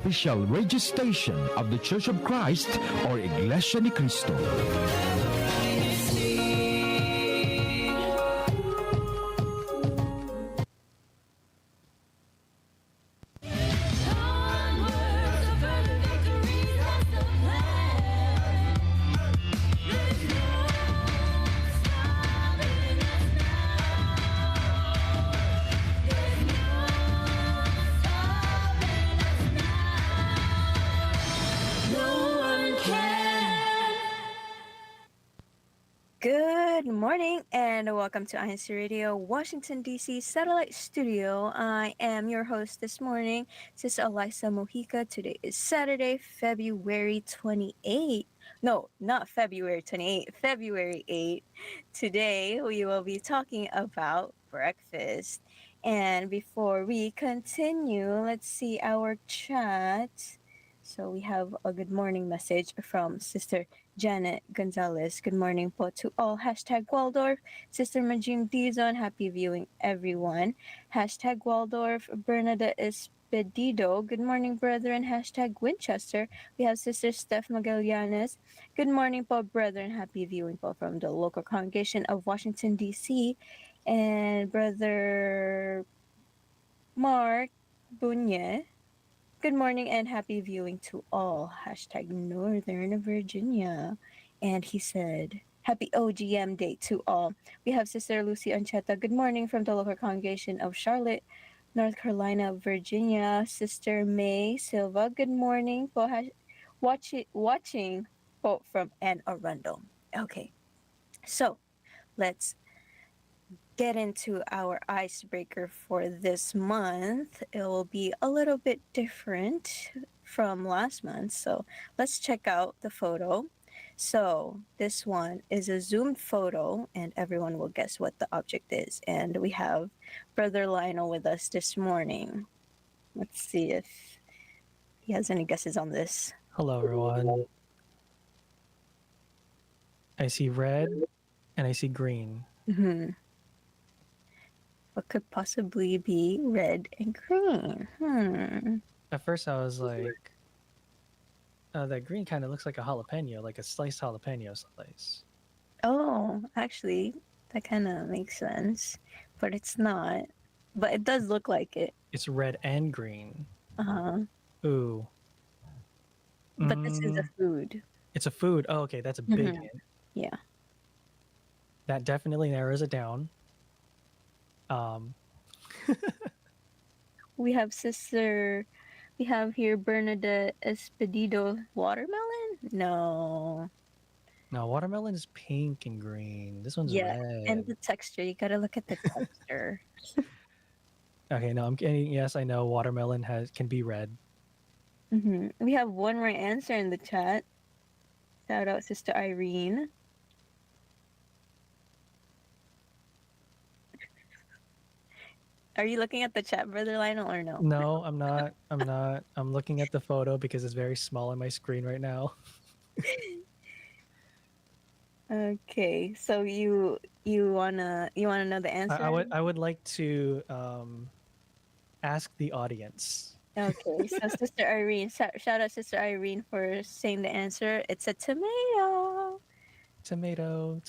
official radio station of the Church of Christ or Iglesia ni Cristo. Good morning and welcome to INCRadio, Washington, D.C. Satellite Studio. I am your host this morning, Sister Elisa Mojica. Today is Saturday, February 28th. No, not February 28th, February 8th. Today we will be talking about breakfast. And before we continue, let's see our chat. So we have a good morning message from Sister Janet Gonzalez. Good morning po to all. Hashtag Waldorf. Sister Majim Dizon. Happy viewing, everyone. Hashtag Waldorf. Bernadette Espedido. Good morning, brethren. Hashtag Winchester. We have Sister Steph Magallanes. Good morning po, brethren. Happy viewing po from the local congregation of Washington, D.C. And Brother Mark Bunye. Good morning and happy viewing to all. Hashtag Northern Virginia. And he said, happy OGM Day to all. We have Sister Lucy Ancheta. Good morning from the local congregation of Charlotte, North Carolina, Virginia. Sister May Silva. Good morning po. Watching po from Anne Arundel. Okay, so let's get into our icebreaker for this month. It will be a little bit different from last month, so let's check out the photo. So this one is a zoomed photo and everyone will guess what the object is. And we have Brother Lionel with us this morning. Let's see if he has any guesses on this. Hello, everyone. I see red and I see green. Mm-hmm. What could possibly be red and green? At first, I was like, that green kind of looks like a jalapeno, like a sliced jalapeno slice. Oh, actually, that kind of makes sense, but it's not. But it does look like it. It's red and green. Uh-huh. Ooh. But this is a food. It's a food. Oh, okay, that's a big hint. Yeah. That definitely narrows it down. We have here Bernadette Espedido. Watermelon? No. No, watermelon is pink and green. This one's red. And the texture. You gotta look at the texture. Okay, no, I'm kidding. Yes, I know watermelon can be red. We have one right answer in the chat. Shout out Sister Irene. Are you looking at the chat, Brother Lionel, or no? No, I'm not. I'm looking at the photo because it's very small on my screen right now. Okay, so you wanna know the answer? I would like to ask the audience. Okay, so Sister Irene, shout out Sister Irene for saying the answer. It's a tomato. Tomato.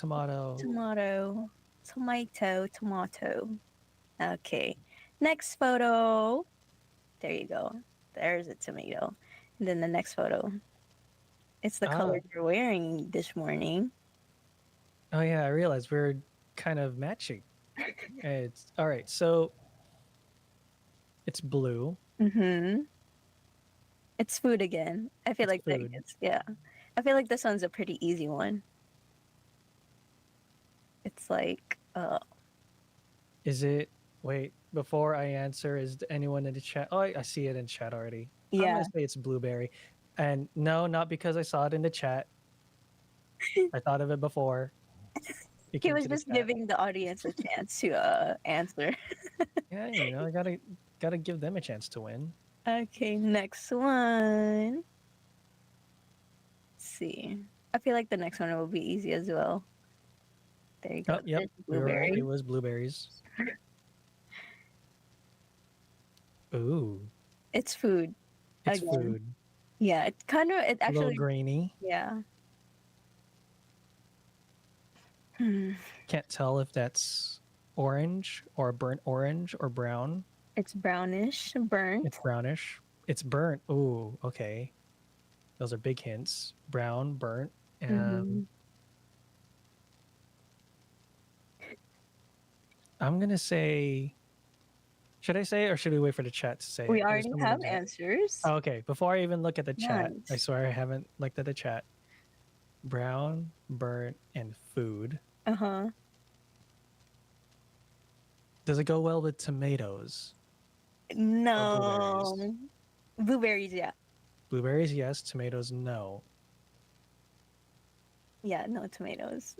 Okay, next photo. There you go. There's a tomato. And then the next photo. It's the color you're wearing this morning. Oh yeah, I realized we're kind of matching. It's all right. So it's blue. It's food again. I feel like food. I feel like this one's a pretty easy one. It's like Is it? Wait, before I answer, is anyone in the chat? Oh, I see it in chat already. Yeah. I'm gonna say it's blueberry, and no, not because I saw it in the chat. I thought of it before. He was just giving the audience a chance to answer. Yeah, I gotta give them a chance to win. Okay, next one. Let's see. I feel like the next one will be easy as well. There you go. Oh, yep, blueberry. It was blueberries. Ooh. It's food. It's Again. food. Yeah, it A little actually, grainy. yeah. Hmm. Can't tell if that's orange or burnt orange or brown. It's brownish, burnt. It's brownish. It's burnt. Ooh, okay. Those are big hints. Brown, burnt. Mm-hmm. I'm gonna say. Should I say it or should we wait for the chat to say We it? There's already someone in have the chat. answers. Oh, okay, before I even look at the chat, I Nice. swear I haven't looked at the chat. Brown, burnt, and food. Uh-huh. Does it go well with tomatoes or blueberries? No. Blueberries, yeah. Blueberries, yes. Tomatoes, no. Yeah, no tomatoes.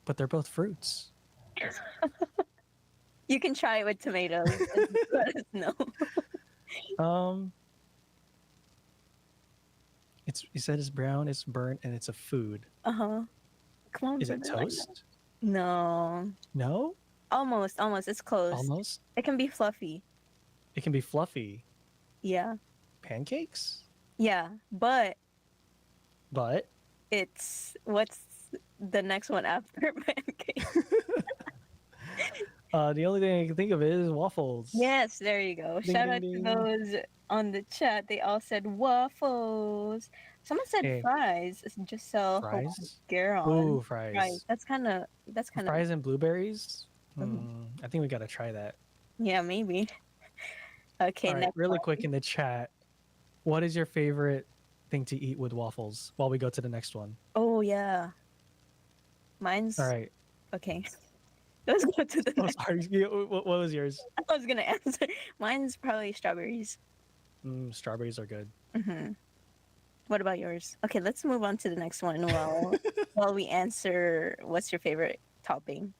But they're both fruits. You can try it with tomatoes and let us know. Um, you said it's brown, it's burnt, and it's a food. Uh-huh. Come on, Is it brother. Line up. toast? No. No, Almost, almost. It's close. almost. It can be fluffy. It can be fluffy. Yeah. Pancakes, Yeah. But but what's the next one after pancake? the only thing I can think of is waffles. Yes, there you go. Ding, Shout ding, out to ding. those on the chat. They all said waffles. Someone said Hey, fries. It's just so fries. Garon. Ooh, Right. fries. That's kind of Fries and blueberries. Mhm. I think we gotta try that. Yeah, maybe. Okay, All right, next really one. quick in the chat. What is your favorite thing to eat with waffles? While we go to the next one. Oh yeah, mine's All right. okay. Let's go to the Oh, next. sorry. What was yours? I was gonna answer. Mine's probably strawberries. Strawberries are good. Hmm. What about yours? Okay, let's move on to the next one while we answer what's your favorite topping.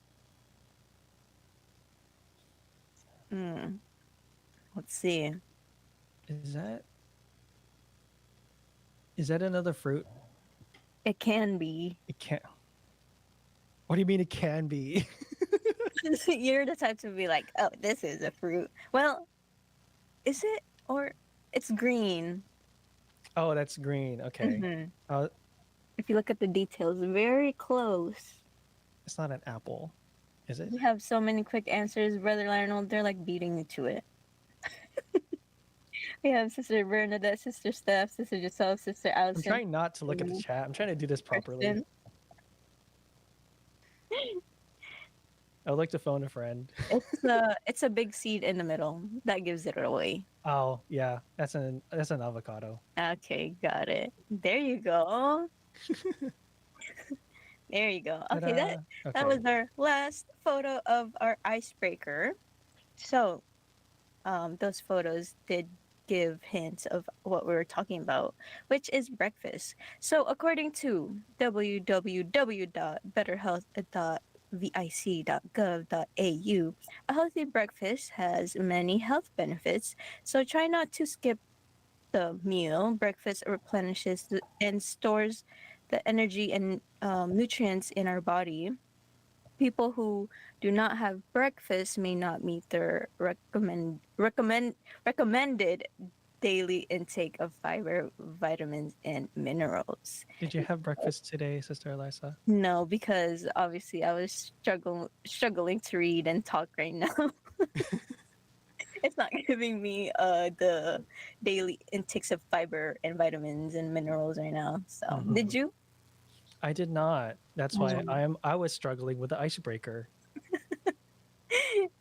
Hmm. Let's see. Is that another fruit? It can be. It can't. What do you mean it can be? You're the type to be like, oh, this is a fruit. Well, is it or it's green? Oh, that's green. Okay. Hmm. Uh, If you look at the details, very close. it's not an apple, is it? You have so many quick answers, Brother Lionel. They're like beating you to it. We have Sister Bernadette, Sister Steph, Sister Giselle, Sister I'm Allison, trying not to look at the chat. I'm trying to do this properly. Kristen. I would like to phone a friend. It's a big seed in the middle that gives it away. Oh, yeah. That's an avocado. Okay, got it. There you go. There you go. Okay, Ta-da. that was our last photo of our icebreaker. So, those photos did give hints of what we were talking about, which is breakfast. So, according to www.betterhealth.vic.gov.au, a healthy breakfast has many health benefits. So, try not to skip the meal. Breakfast replenishes and stores the energy and nutrients in our body. People who do not have breakfast may not meet their recommended daily intake of fiber, vitamins, and minerals. Did you have breakfast today, Sister Eliza? No, because obviously I was struggling to read and talk right now. It's not giving me the daily intakes of fiber and vitamins and minerals right now. So, did you? I did not. That's why I was struggling with the icebreaker.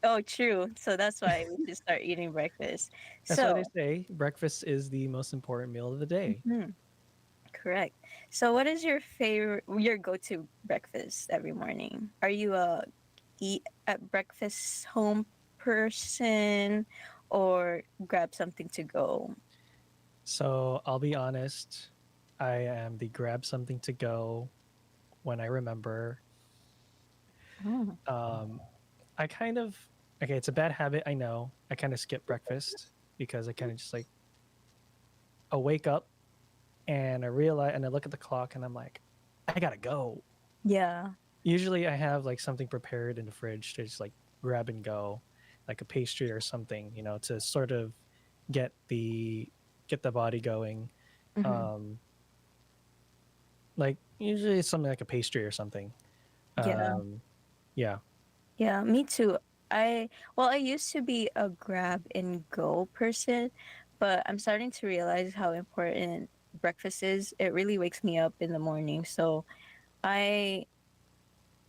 Oh, true. So that's why we should start eating breakfast. That's why they So, say breakfast is the most important meal of the day. correct. So, what is your go-to breakfast every morning? Are you a eat at breakfast home person or grab something to go? So I'll be honest, I am the grab something to go when I remember. I kind of okay, it's a bad habit, I know. I kind of skip breakfast because I kind of just like I wake up and I realize and I look at the clock and I'm like, I gotta go. Yeah. Usually I have like something prepared in the fridge to just like grab and go, like a pastry or something, to sort of get the get the body going. Mm-hmm. Um, like usually it's something like a pastry or something. Yeah. Um, yeah. Yeah, me too. I used to be a grab and go person, but I'm starting to realize how important breakfast is. It really wakes me up in the morning. So I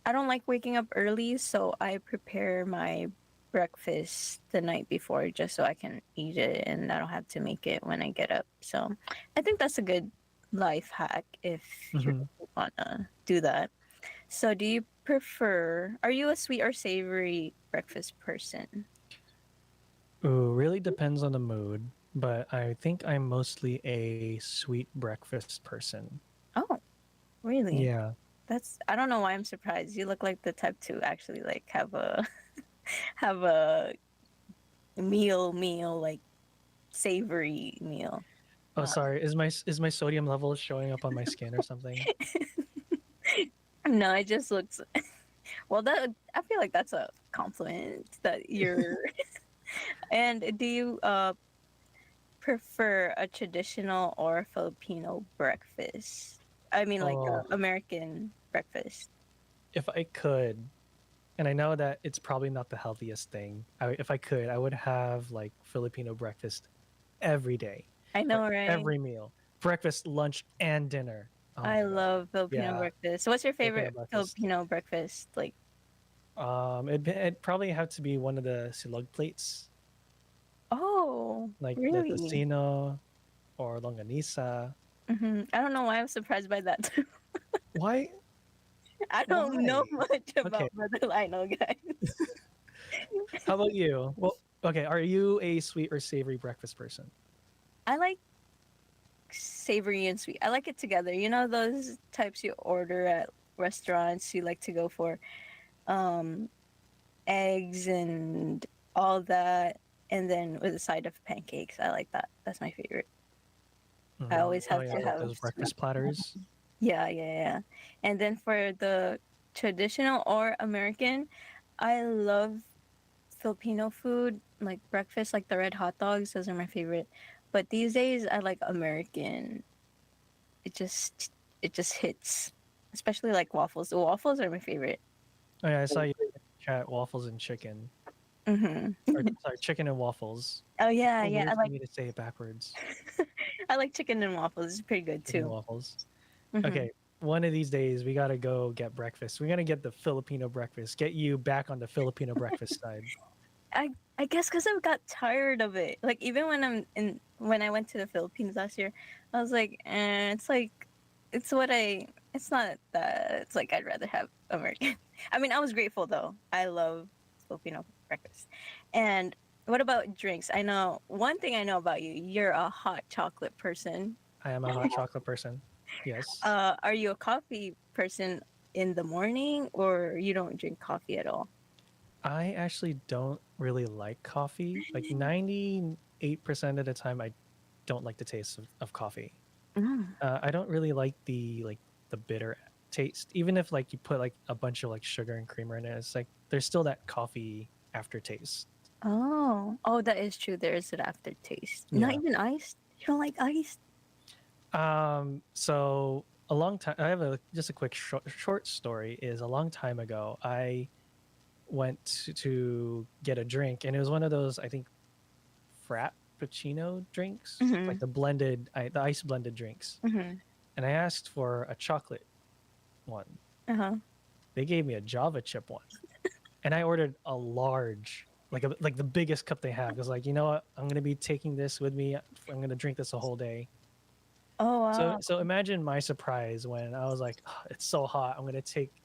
I don't like waking up early, so I prepare my breakfast the night before just so I can eat it and I don't have to make it when I get up. So I think that's a good life hack if you Hmm. wanna do that. So, do you prefer, are you a sweet or savory breakfast person? Ooh, really depends on the mood, but I think I'm mostly a sweet breakfast person. Oh, really? Yeah. I don't know why I'm surprised. You look like the type to actually like have a, have a meal, like savory meal. Oh, Uh, sorry. Is my sodium level showing up on my skin or something? no, it just looks, well, I feel like that's a compliment that you're, and do you prefer a traditional or Filipino breakfast? I mean, like Oh, American breakfast. if I could, and I know that it's probably not the healthiest thing. If I could, I would have like Filipino breakfast every day I for know, right? every meal, breakfast, lunch, and dinner. Oh I my god. love Filipino Yeah, breakfast. What's your Filipino favorite breakfast. Filipino breakfast? Like, It'd probably have to be one of the silog plates, oh, like the really? tocino or longanisa. I don't know why I'm surprised by that too. Why? I don't know Why? much Okay. about Brother Lionel, guys. How about you? Well, okay. Are you a sweet or savory breakfast person? I like savory and sweet. I like it together. You know those types you order at restaurants. You like to go for um eggs and all that, and then with a side of pancakes. I like that. That's my favorite. I Hmm. always Oh have yeah, to like have those sweet. breakfast platters. Yeah, yeah, yeah. And then for the traditional or American, I love Filipino food, like breakfast, like the red hot dogs. Those are my favorite. But these days, I like American. It just it just hits, especially like waffles. The waffles are my favorite. Oh yeah, I saw you in the chat waffles and chicken. hmm Or sorry, chicken and waffles. Oh yeah, So yeah. weird for me to say it backwards. I like chicken and waffles. It's pretty good Chicken and too. waffles. hmm Okay, one of these days we gotta go get breakfast. We're gonna get the Filipino breakfast. Get you back on the Filipino breakfast side. I guess because I got tired of it. Like even when I went to the Philippines last year, I was like, it's like it's what I. It's not that. It's like I'd rather have American. I mean, I was grateful though. I love Filipino breakfast. And what about drinks? I know one thing I know about you. You're a hot chocolate person. I am a hot chocolate person. Yes. Are you a coffee person in the morning, or you don't drink coffee at all? I actually don't really like coffee. Like 98% of the time I don't like the taste of coffee. Mm. I don't really like the bitter taste. Even if like you put like a bunch of like sugar and creamer in it, it's like there's still that coffee aftertaste. Oh, that is true. There is an aftertaste. Not Yeah. even iced. You don't like iced? So a long time I have a just a quick short story is a long time ago I went to get a drink and it was one of those I think frappuccino drinks, like Mhm. the ice blended drinks. Mhm. And I asked for a chocolate one. Uh huh. They gave me a Java chip one. And I ordered a large, like the biggest cup they have. Because like, you know what? I'm gonna be taking this with me. I'm gonna drink this a whole day. Oh So wow. so imagine my surprise when I was like, "Oh, it's so hot. I'm gonna take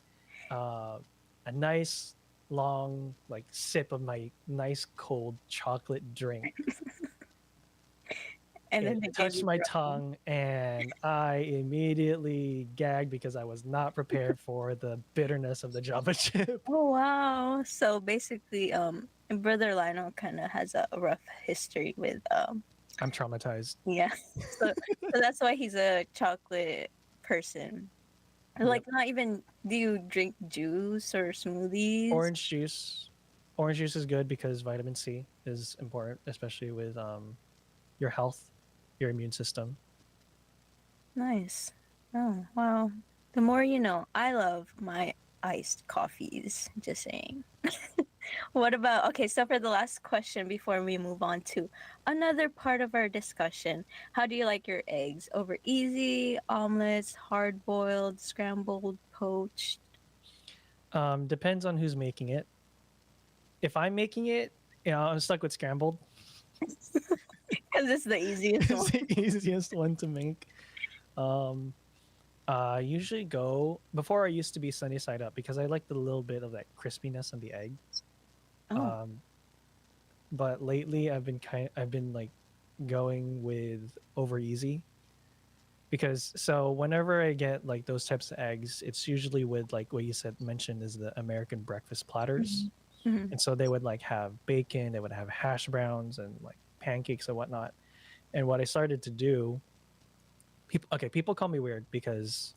uh, a nice long like sip of my nice cold chocolate drink. And then It they gave touched you my your own. tongue and I immediately gagged because I was not prepared for the bitterness of the Java chip. Oh wow. So basically, Brother Lionel kind of has a rough history with I'm traumatized. yeah. So that's why he's a chocolate person. Yep. Like not even. Do you drink juice or smoothies? Orange juice. Orange juice is good because vitamin C is important, especially with your health, your immune system. Nice. Oh, wow. The more you know. I love my iced coffees. Just saying. What about, okay, so for the last question before we move on to another part of our discussion, how do you like your eggs? Over easy, omelets, hard boiled, scrambled, poached? Depends on who's making it. If I'm making it, I'm stuck with scrambled. Because it's the easiest It's one. the easiest one to make. Um, I usually go before I used to be sunny side up because I like the little bit of that crispiness on the egg. Oh, Um, but lately I've been like going with over easy because so whenever I get like those types of eggs, it's usually with like what you said mentioned is the American breakfast platters. mm-hmm. And so they would like have bacon, they would have hash browns and like pancakes and whatnot. And what I started to do, people call me weird because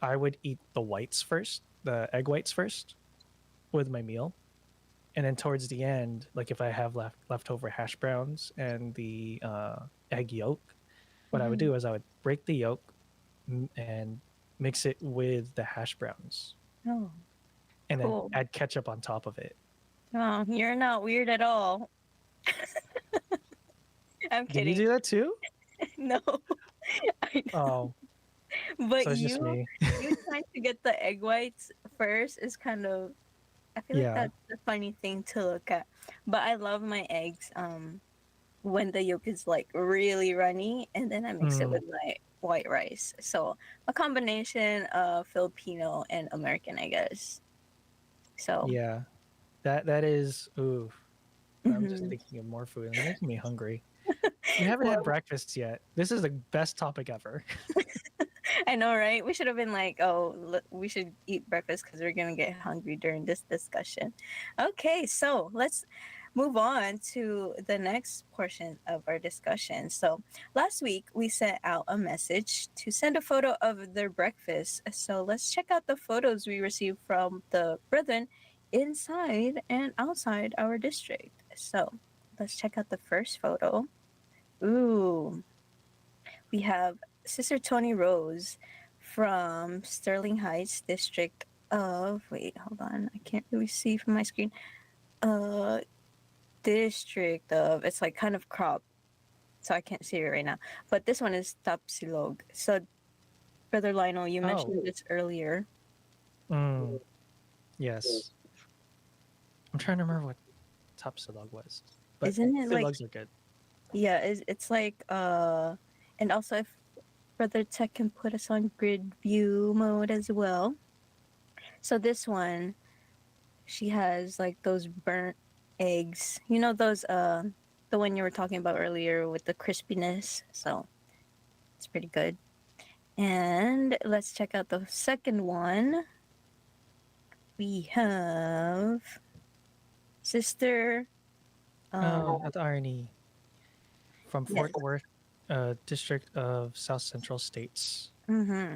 I would eat the whites first, the egg whites first with my meal. And then towards the end, like if I have leftover hash browns and the egg yolk, what I would Mm-hmm. do is I would break the yolk and mix it with the hash browns Oh, and then cool. add ketchup on top of it. Oh, you're not weird at all. I'm Did you kidding. do that too? No, I Oh, but so it's just me. you trying to get the egg whites first is kind of, I feel like Yeah. that's a funny thing to look at. But I love my eggs when the yolk is like really runny and then I mix it Mm, with my white rice. So a combination of Filipino and American, I guess. So yeah. That is ooh. I'm just mhm. thinking of more food and it's making me hungry. We haven't had Well, breakfast yet. This is the best topic ever. I know, right? We should have been like, oh, we should eat breakfast because we're gonna get hungry during this discussion. Okay, so let's move on to the next portion of our discussion. So last week we sent out a message to send a photo of their breakfast. So let's check out the photos we received from the brethren inside and outside our district. So let's check out the first photo. Ooh, we have Sister Tony Rose from Sterling Heights district of, wait, hold on, I can't really see from my screen. Uh District of, it's like kind of cropped, so I can't see it right now. But this one is Tapsilog. So Brother Lionel, you Oh. mentioned this earlier. Mm, yes. I'm trying to remember what top silog was. But Isn't it like, silogs are good. yeah, it's like and also if Brother Tech can put us on grid view mode as well. So this one, she has like those burnt eggs. You know those the one you were talking about earlier with the crispiness. So it's pretty good. And let's check out the second one. We have Sister Oh, um that's Arnie from yes. Fort Worth, district of South Central States. Mm-hmm.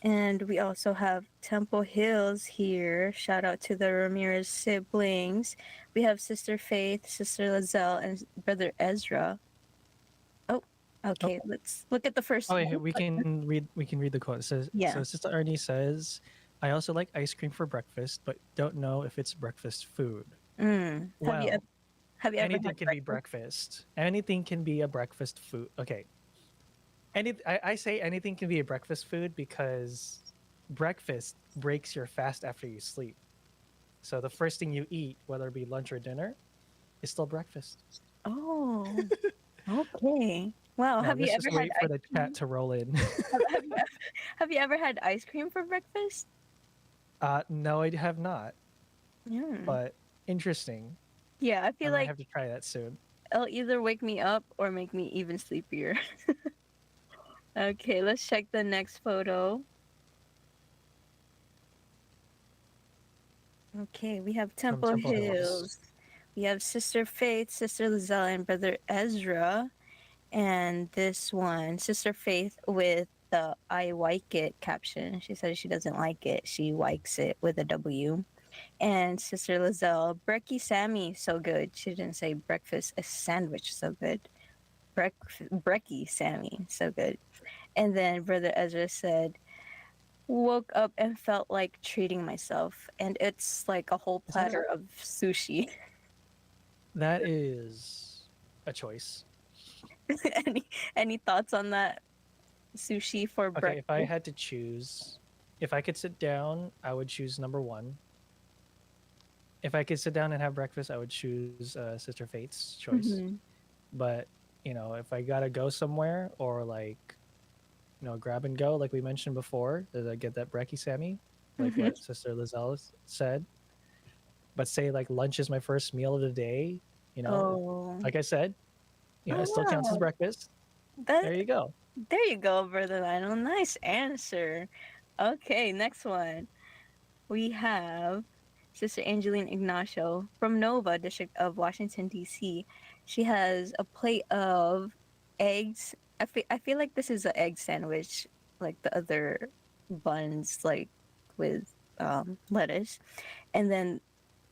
And we also have Temple Hills here. Shout out to the Ramirez siblings. We have Sister Faith, Sister Lizelle, and Brother Ezra. Oh, Oh, okay. Let's look at the first oh, yeah, one. we can read the quote. It says Yeah. so. Sister Arnie says, "I also like ice cream for breakfast, but don't know if it's breakfast food." Mm. Well, Have you ever anything had can be breakfast? breakfast. Anything can be a breakfast food. Okay, I say anything can be a breakfast food because breakfast breaks your fast after you sleep. So the first thing you eat, whether it be lunch or dinner, is still breakfast. Oh, okay. Wow. Now Have you let's ever just had wait for ice the chat cream? to roll in. Have you have you ever had ice cream for breakfast? No, I have not, Mm. but interesting. Yeah, I I feel might like have to try that soon. it'll either wake me up or make me even sleepier. Okay, let's check the next photo. Okay, we have From Temple Temple Hills. Hills. We have Sister Faith, Sister Lizelle, and Brother Ezra. And this one, Sister Faith with the I like it caption. She says she doesn't like it. She likes it with a W. And Sister Lizelle, Brekkie Sammy, so good. She didn't say breakfast, a sandwich, so good. brekkie Sammy. So good. And then Brother Ezra said, woke up and felt like treating myself. And it's like a whole Is that platter of sushi. that is a choice. any any thoughts on that sushi for Okay, if I breakfast? had to choose, if I could sit down, I would choose number one. If I could sit down and have breakfast, I would choose Sister Fate's choice. Hmm. But if I gotta go somewhere or like grab and go, like we mentioned before, that I get that brekkie Sammy, like Hmm. what Sister Lizelle said. But say like lunch is my first meal of the day, Oh. like I said, Oh it still counts as wow. breakfast. There That you go. there you go, Brother Lionel. Nice answer. Okay, next one. We have Sister Angeline Ignacio from Nova, District of Washington, D.C. She has a plate of eggs. I feel like this is an egg sandwich, like the other buns, like with lettuce. And then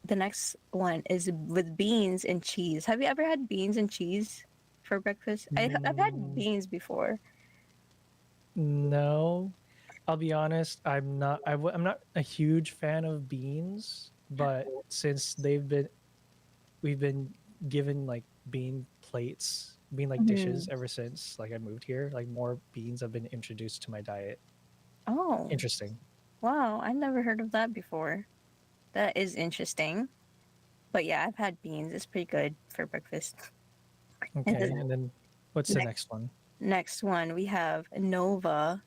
the next one is with beans and cheese. Have you ever had beans and cheese for breakfast? I've had Mm, beans before. no, I'll be honest. I'm not a huge fan of beans, but since we've been given like bean plates, bean like dishes Mhm. ever since like I moved here. Like more beans have been introduced to my diet. Oh, Interesting. wow. I never heard of that before. That is interesting. But yeah, I've had beans. It's pretty good for breakfast. And Okay, then and then what's the next next one? next one we have Nova.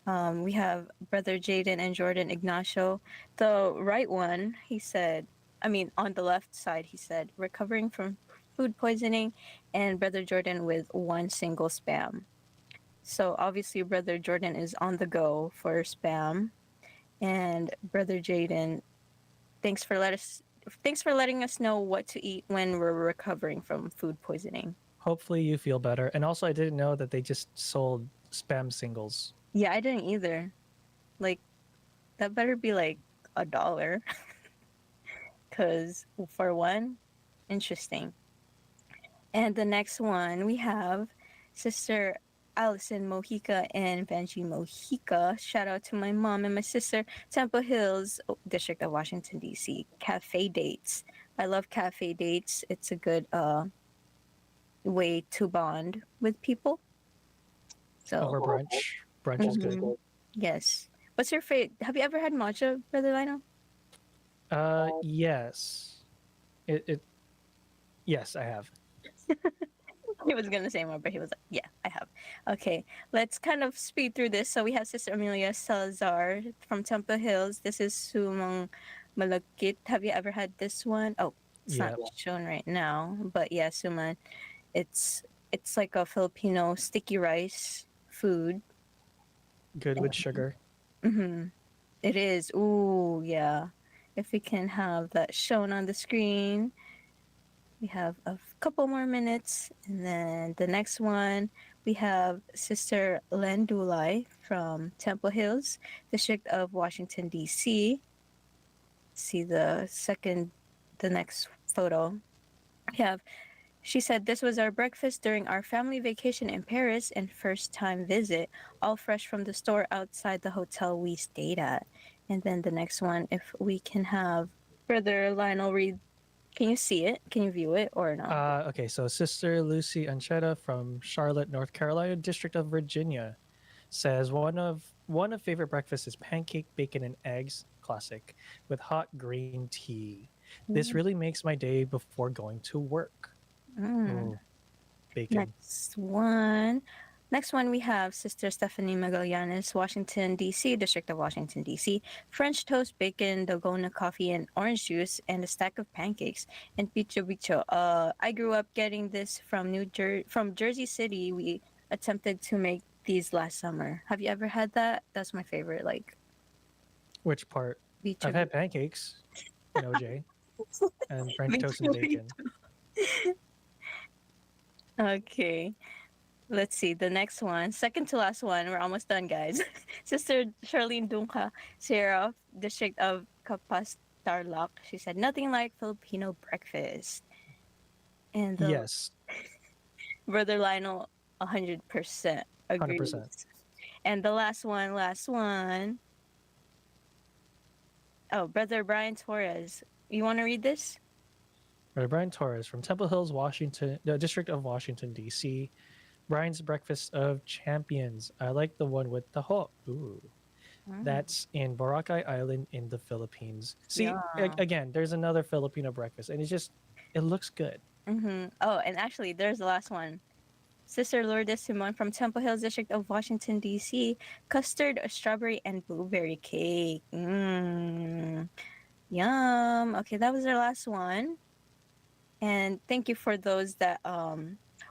We have Brother Jaden and Jordan Ignacio. The right one, he said, I mean, on the left side, he said, recovering from food poisoning, and Brother Jordan with one single spam. So obviously, Brother Jordan is on the go for spam, and Brother Jaden, thanks for let us. Thanks for letting us know what to eat when we're recovering from food poisoning. Hopefully you feel better. And also, I didn't know that they just sold spam singles. Yeah, I didn't either. Like, that better be like $1, because for one, interesting. And the next one we have Sister Allison Mojica and Benji Mojica. Shout out to my mom and my sister, Temple Hills, District of Washington, D.C. Cafe dates. I love cafe dates. It's a good way to bond with people. Over So, brunch. Brunch is good. mhm, yes. What's your favorite? Have you ever had matcha, Brother Lino? Yes. It yes, I have. He was gonna say more, but he was like, "Yeah, I have." Okay, let's kind of speed through this. So we have Sister Amelia Salazar from Temple Hills. This is sumang malagkit. Have you ever had this one? Oh, it's not Yeah, shown right now, but yeah, suman. It's it's like a Filipino sticky rice food. good with sugar. Mm-hmm. It is. Ooh, yeah. If we can have that shown on the screen. We have a couple more minutes. And then the next one, we have Sister Lendulai from Temple Hills, District of Washington, D.C. See the next photo. We have, she said, this was our breakfast during our family vacation in Paris and first time visit, all fresh from the store outside the hotel we stayed at. And then the next one, if we can have Brother Lionel read, can you see it? Can you view it or no? Okay, so Sister Lucy Ancheta from Charlotte, North Carolina, District of Virginia, says one of favorite breakfasts is pancake, bacon, and eggs, classic, with hot green tea. This really makes my day before going to work. Mm. Ooh, bacon. Next one. Next one, we have Sister Stephanie Magallanes, Washington, D.C., District of Washington, D.C. French toast, bacon, dalgona coffee, and orange juice, and a stack of pancakes. And picho bicho. I grew up getting this from from Jersey City. We attempted to make these last summer. Have you ever had that? That's my favorite, like Which part? bicho I've had pancakes in OJ and French toast and bicho. bacon. Okay. Let's see the next one, second to last one. We're almost done, guys. Sister Charlene Dunca, Sarah, District of Capas Tarlac. She said nothing like Filipino breakfast. And the Yes, Brother Lionel, 100% agrees. 100%. And the last one. Oh, Brother Brian Torres. You want to read this? Brother Brian Torres from Temple Hills, Washington, the District of Washington, D.C. Brian's Breakfast of Champions. I like the one with the hook. Ooh. That's in Boracay Island in the Philippines. See, Yeah. again, there's another Filipino breakfast, and it looks good. Oh, and actually, there's the last one. Sister Lourdes Simon from Temple Hills District of Washington, D.C. Custard, strawberry, and blueberry cake. Yum. Okay, that was our last one. And thank you for those that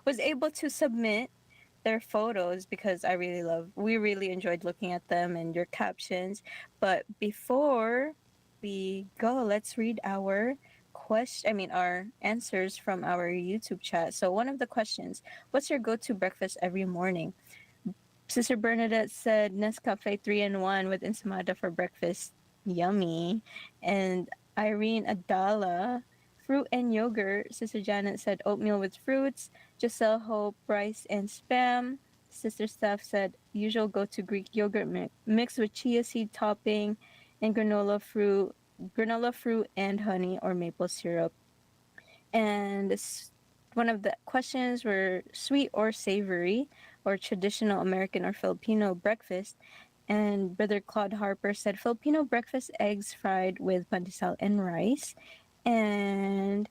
was able to submit their photos, because we really enjoyed looking at them and your captions. But before we go, let's read our our answers from our YouTube chat. So one of the questions: what's your go-to breakfast every morning? Sister Bernadette said Nescafe 3-in-1 with ensaymada for breakfast. Yummy. And Irene Adala, fruit and yogurt. Sister Janet said oatmeal with fruits. Giselle Hope, rice and spam. Sister Steph said usual go-to Greek yogurt mixed with chia seed topping and granola fruit and honey or maple syrup. And one of the questions were sweet or savory, or traditional American or Filipino breakfast. And Brother Claude Harper said Filipino breakfast, eggs fried with pandesal and rice. And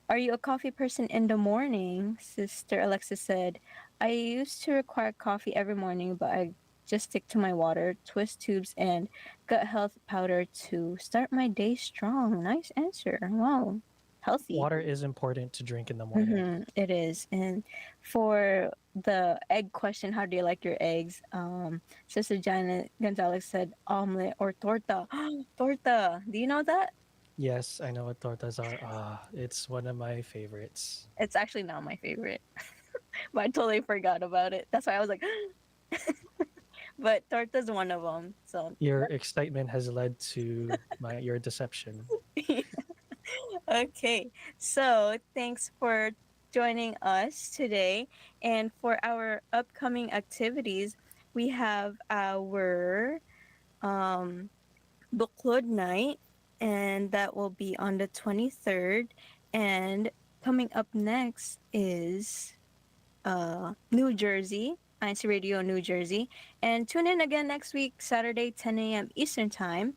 are you a coffee person in the morning? Sister Alexa said, I used to require coffee every morning, but I just stick to my water, twist tubes, and gut health powder to start my day strong. Nice answer. Wow. Healthy. Water is important to drink in the morning. It is. And for the egg question, how do you like your eggs? Sister Janet Gonzalez said omelet or torta. Torta. Do you know that? Yes, I know what tortas are. It's one of my favorites. It's actually not my favorite, but I totally forgot about it. That's why I was like, but torta's one of them. So your excitement has led to your deception. Okay, so thanks for joining us today. And for our upcoming activities, we have our book club night, and that will be on the 23rd. And coming up next is New Jersey, INCRadio New Jersey. And tune in again next week, Saturday, 10 a.m. Eastern Time.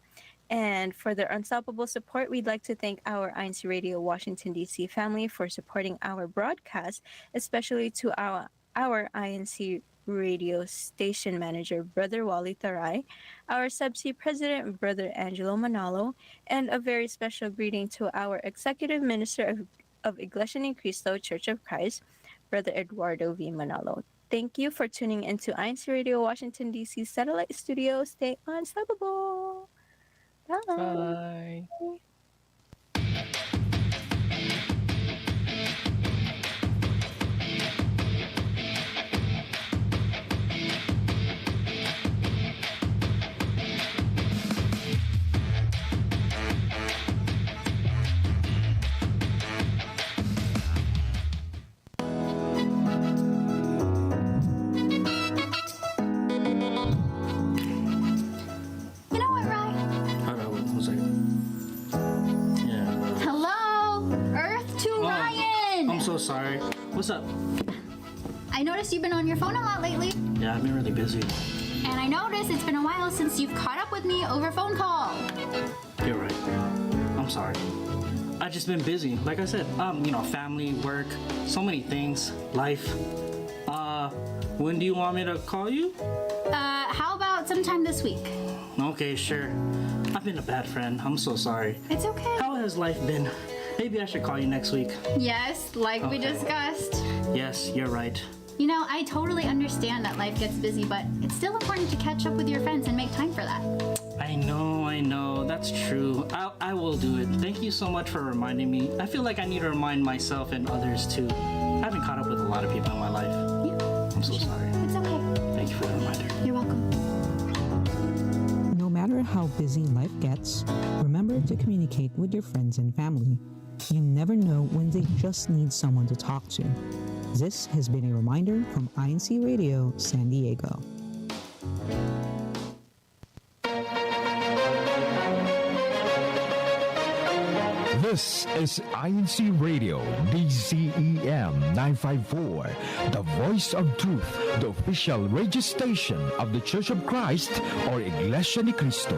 And for their unstoppable support, we'd like to thank our INCRadio Washington, D.C. family for supporting our broadcast, especially to our INC radio station manager, Brother Wally Taray, our CEBSI president, Brother Angelo Manalo, and a very special greeting to our executive minister of Iglesia Ni Cristo Church of Christ, Brother Eduardo V. Manalo. Thank you for tuning into INCRadio Washington, D.C. satellite studio. Stay unstoppable. Bye. Bye. You know what, Rye? Hold on, one second. Yeah. Hello? Earth to Ryan! I'm so sorry. What's up? I noticed you've been on your phone a lot lately, Yeah, I've been really busy. and I noticed it's been a while since you've caught up with me over phone call. You're right. I'm sorry. I've just been busy. Like I said, family, work, so many things, life. When do you want me to call you? How about sometime this week? Okay, sure. I've been a bad friend. I'm so sorry. It's okay. How has life been? Maybe I should call you next week. Yes, like we Okay. discussed. Yes, you're right. You know, I totally understand that life gets busy, but it's still important to catch up with your friends and make time for that. I know. That's true. I will do it. Thank you so much for reminding me. I feel like I need to remind myself and others too. I haven't caught up with a lot of people in my life. Yeah, I'm so sorry. it's okay. Thank you for the reminder. You're welcome. No matter how busy life gets, remember to communicate with your friends and family. You never know when they just need someone to talk to. This has been a reminder from INCRadio San Diego. This is INCRadio DZEM 954, the voice of truth, the official radio station of the Church of Christ or Iglesia ni Cristo.